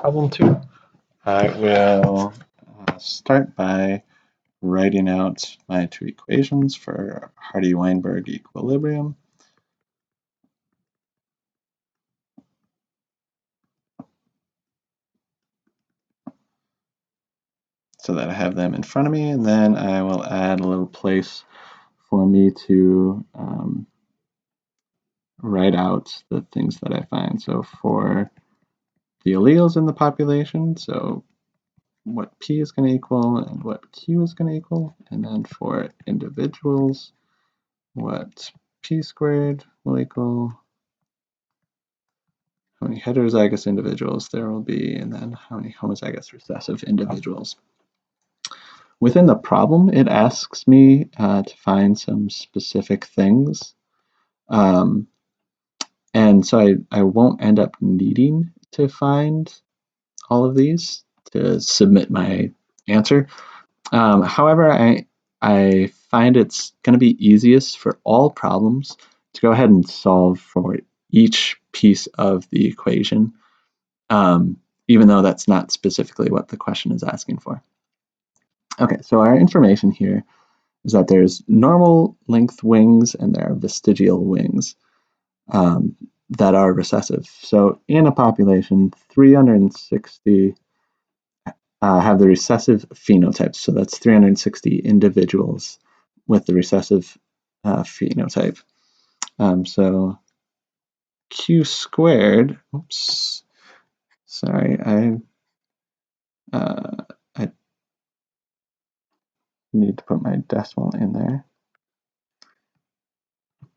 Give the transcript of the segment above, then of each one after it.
problem 2. I will start by writing out my two equations for Hardy-Weinberg equilibrium. So that I have them in front of me, and then I will add a little place for me to write out the things that I find. So for the alleles in the population, so what P is going to equal and what Q is going to equal, and then for individuals, what P squared will equal, how many heterozygous individuals there will be, and then how many homozygous recessive individuals. Within the problem, it asks me to find some specific things. And so I won't end up needing to find all of these to submit my answer. However, I find it's going to be easiest for all problems to go ahead and solve for each piece of the equation, even though that's not specifically what the question is asking for. Okay, so our information here is that there's normal length wings and there are vestigial wings that are recessive. So in a population, 360 have the recessive phenotype. So that's 360 individuals with the recessive phenotype. So Q squared, oops, sorry, I need to put my decimal in there.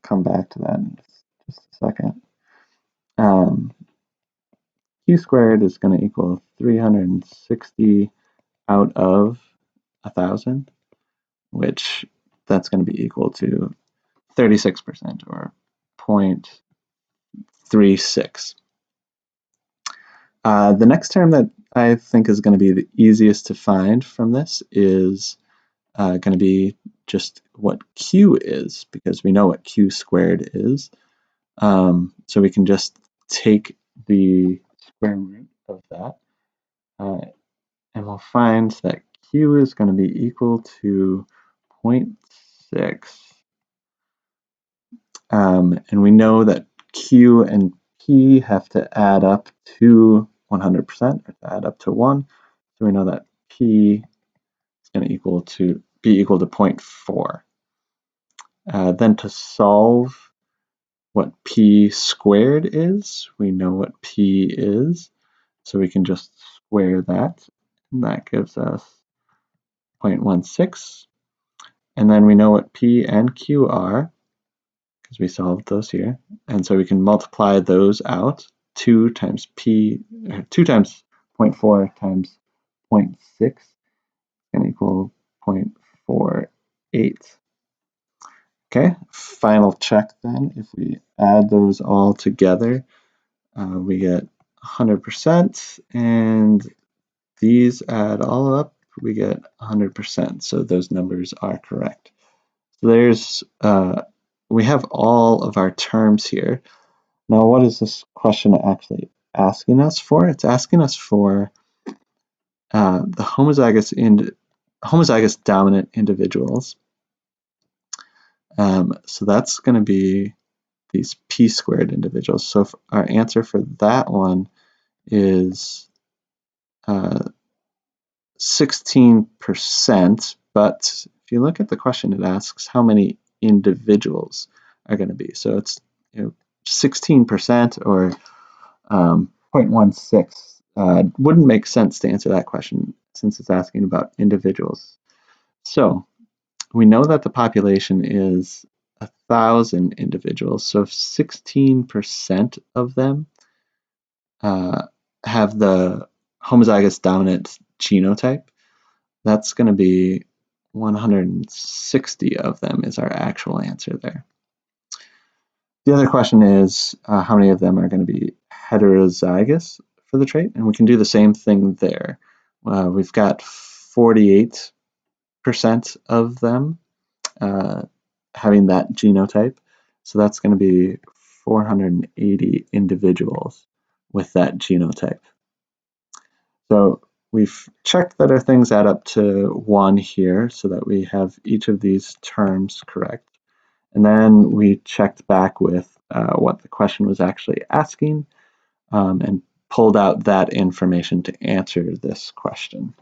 Come back to that in just a second. Q squared is going to equal 360 out of 1,000, which that's going to be equal to 36% or 0.36. The next term that I think is going to be the easiest to find from this is going to be just what Q is, because we know what Q squared is. So we can just take the square root of that, and we'll find that Q is going to be equal to 0.6. And we know that Q and P have to add up to 100%, or to add up to 1. So we know that P is going to be equal to 0.4. Then to solve what P squared is, we know what P is, so we can just square that, and that gives us 0.16. And then we know what P and Q are, because we solved those here, and so we can multiply those out. 2 times 0.4 times 0.6 can equal 0.48. Okay, final check then. If we add those all together, we get 100%, and these add all up, we get 100%. So those numbers are correct. So there's we have all of our terms here. Now, what is this question actually asking us for? It's asking us for the homozygous dominant individuals. So that's going to be these P squared individuals. So if our answer for that one is 16%, but if you look at the question, it asks how many individuals are going to be. So it's 16% or 0.16 wouldn't make sense to answer that question since it's asking about individuals. So we know that the population is 1,000 individuals. So if 16% of them have the homozygous dominant genotype, that's going to be 160 of them is our actual answer there. The other question is how many of them are going to be heterozygous for the trait, and we can do the same thing there. We've got 48% of them having that genotype, so that's going to be 480 individuals with that genotype. So we've checked that our things add up to 1 here, so that we have each of these terms correct. And then we checked back with what the question was actually asking, and pulled out that information to answer this question.